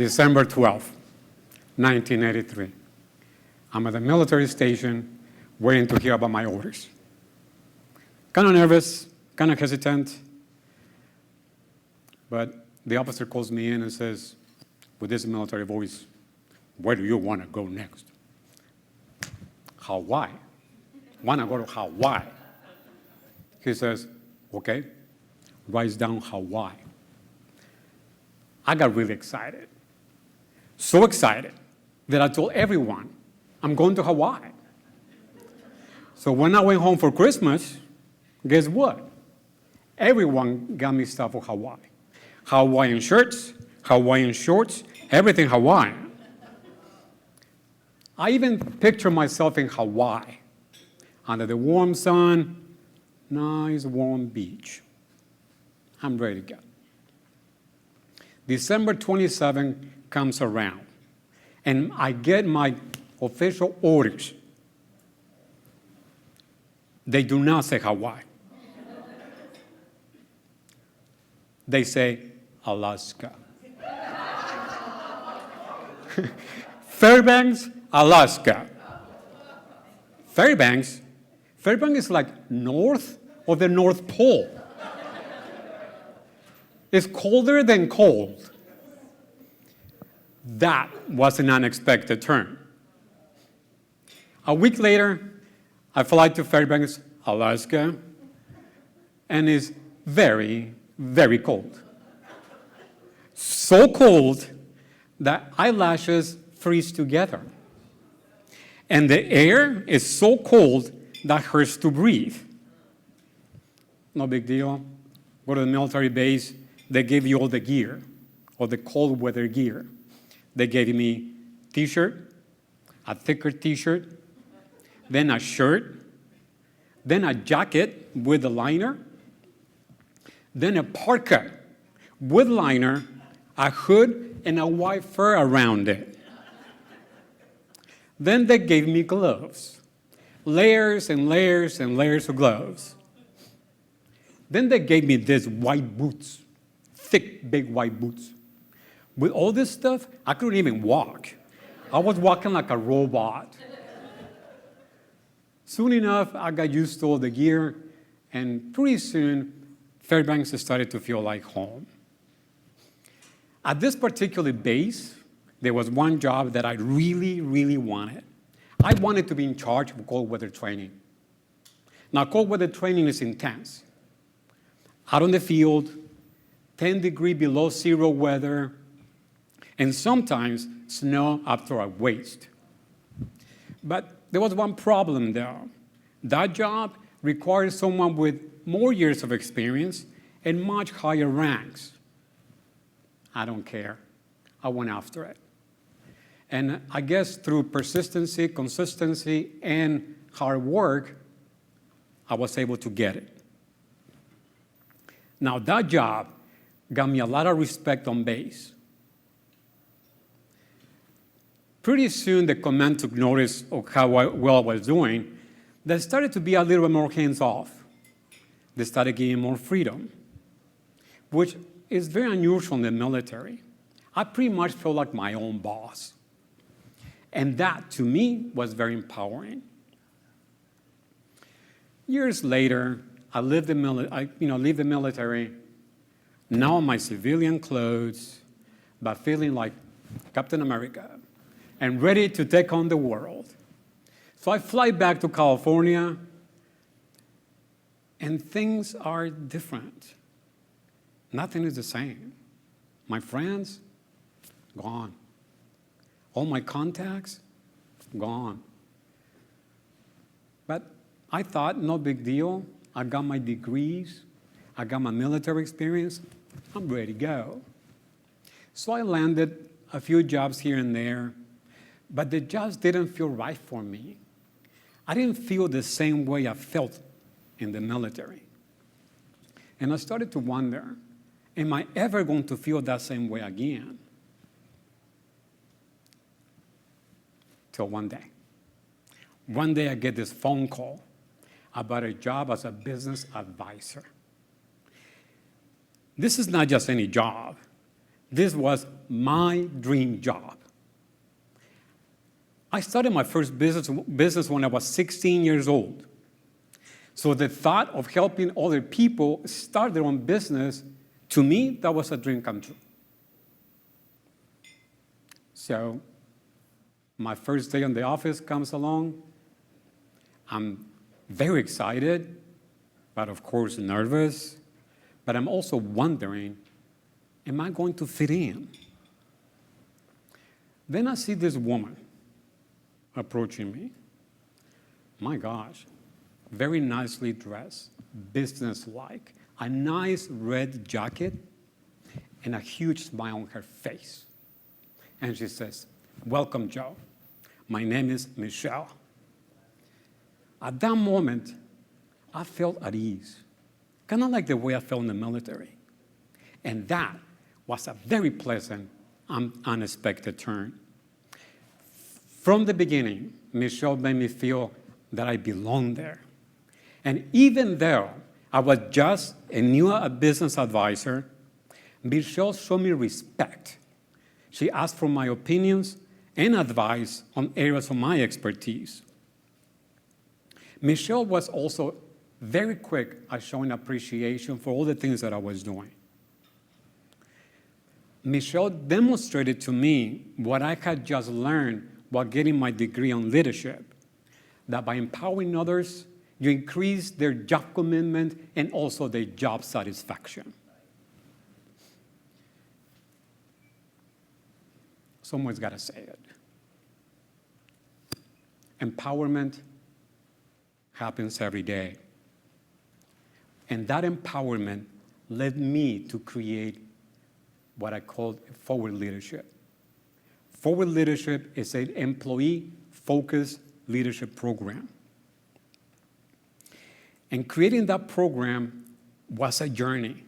December 12th, 1983. I'm at the military station waiting to hear about my orders. Kind of nervous, kind of hesitant, but the officer calls me in and says, with this military voice, "Where do you want to go next?" "Hawaii. Want to go to Hawaii." He says, "Okay, writes down Hawaii." I got really excited. So excited that I told everyone, I'm going to Hawaii. So when I went home for Christmas, guess what? Everyone got me stuff for Hawaii. Hawaiian shirts, Hawaiian shorts, everything Hawaiian. I even picture myself in Hawaii, under the warm sun, nice warm beach. I'm ready to go. December 27 comes around, and I get my official orders. They do not say Hawaii. They say Alaska. Fairbanks, Alaska. Fairbanks is like north of the North Pole. It's colder than cold. That was an unexpected turn. A week later, I fly to Fairbanks, Alaska, and it's very, very cold. So cold that eyelashes freeze together. And the air is so cold that hurts to breathe. No big deal. Go to the military base. They gave you all the gear, all the cold weather gear. They gave me t-shirt, a thicker t-shirt, then a shirt, then a jacket with a liner, then a parka with liner, a hood, and a white fur around it. Then they gave me gloves, layers and layers and layers of gloves. Then they gave me these white boots, thick, big white boots. With all this stuff, I couldn't even walk. I was walking like a robot. Soon enough, I got used to all the gear, and pretty soon, Fairbanks started to feel like home. At this particular base, there was one job that I really, really wanted. I wanted to be in charge of cold weather training. Now, cold weather training is intense. Out on the field, 10 degrees below zero weather, and sometimes snow up to our waist. But there was one problem there. That job required someone with more years of experience and much higher ranks. I don't care. I went after it. And I guess through persistency, consistency, and hard work, I was able to get it. Now, that job got me a lot of respect on base. Pretty soon, the command took notice of how well I was doing. They started to be a little bit more hands-off. They started giving more freedom, which is very unusual in the military. I pretty much felt like my own boss. And that, to me, was very empowering. Years later, I leave the military, now in my civilian clothes, but feeling like Captain America and ready to take on the world. So I fly back to California, and things are different. Nothing is the same. My friends, gone. All my contacts, gone. But I thought, no big deal. I got my degrees. I got my military experience. I'm ready to go. So I landed a few jobs here and there, but the jobs didn't feel right for me. I didn't feel the same way I felt in the military. And I started to wonder, am I ever going to feel that same way again? Till one day. One day I get this phone call about a job as a business advisor. This is not just any job. This was my dream job. I started my first business when I was 16 years old. So the thought of helping other people start their own business, to me, that was a dream come true. So my first day in the office comes along. I'm very excited, but of course nervous. But I'm also wondering, am I going to fit in? Then I see this woman approaching me. My gosh, very nicely dressed, businesslike, a nice red jacket, and a huge smile on her face. And she says, "Welcome, Joe. My name is Michelle." At that moment, I felt at ease, kind of like the way I felt in the military. And that was a very pleasant, unexpected turn. From the beginning, Michelle made me feel that I belonged there. And even though I was just a new business advisor, Michelle showed me respect. She asked for my opinions and advice on areas of my expertise. Michelle was also very quick at showing appreciation for all the things that I was doing. Michelle demonstrated to me what I had just learned while getting my degree on leadership, that by empowering others, you increase their job commitment and also their job satisfaction. Someone's got to say it. Empowerment happens every day. And that empowerment led me to create what I call forward leadership. Forward leadership is an employee-focused leadership program. And creating that program was a journey.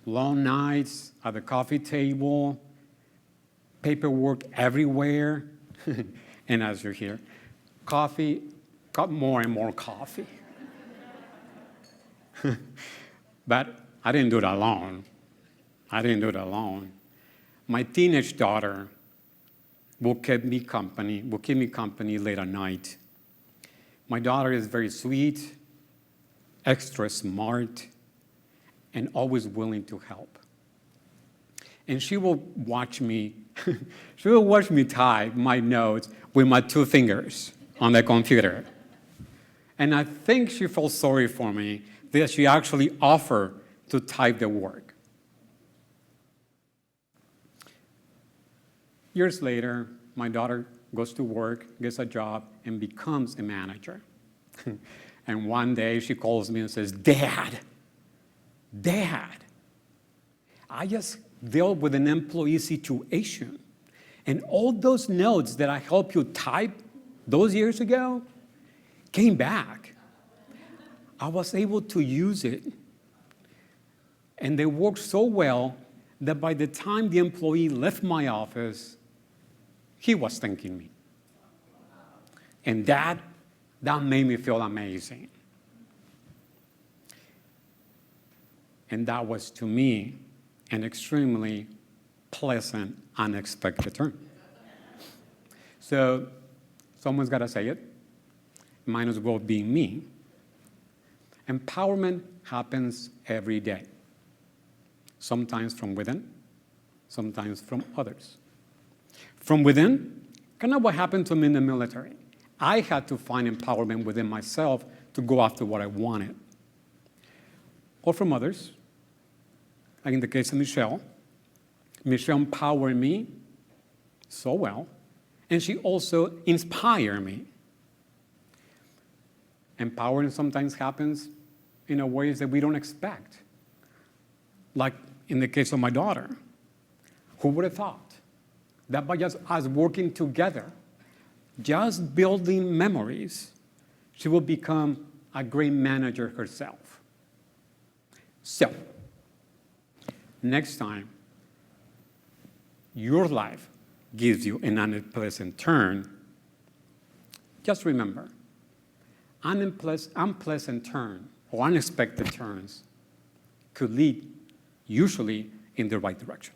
Long nights at the coffee table, paperwork everywhere, and as you're here, coffee, got more and more coffee. But I didn't do it alone. My teenage daughter will keep me company late at night. My daughter is very sweet, extra smart, and always willing to help. And she will watch me type my notes with my 2 fingers on the computer. And I think she felt sorry for me that she actually offered to type the work. Years later, my daughter goes to work, gets a job, and becomes a manager. And one day she calls me and says, Dad, I just dealt with an employee situation. And all those notes that I helped you type those years ago came back. I was able to use it. And they worked so well that by the time the employee left my office, he was thanking me. And that made me feel amazing. And that was, to me, an extremely pleasant, unexpected turn. So someone's got to say it. Might as well be me. Empowerment happens every day. Sometimes from within, sometimes from others. From within, kind of what happened to me in the military. I had to find empowerment within myself to go after what I wanted. Or from others, like in the case of Michelle. Michelle empowered me so well, and she also inspired me. Empowering sometimes happens in ways that we don't expect. Like in the case of my daughter. Who would have thought that by just us working together, just building memories, she will become a great manager herself. So, next time your life gives you an unpleasant turn, just remember, unpleasant turn or unexpected turns could lead usually in the right direction.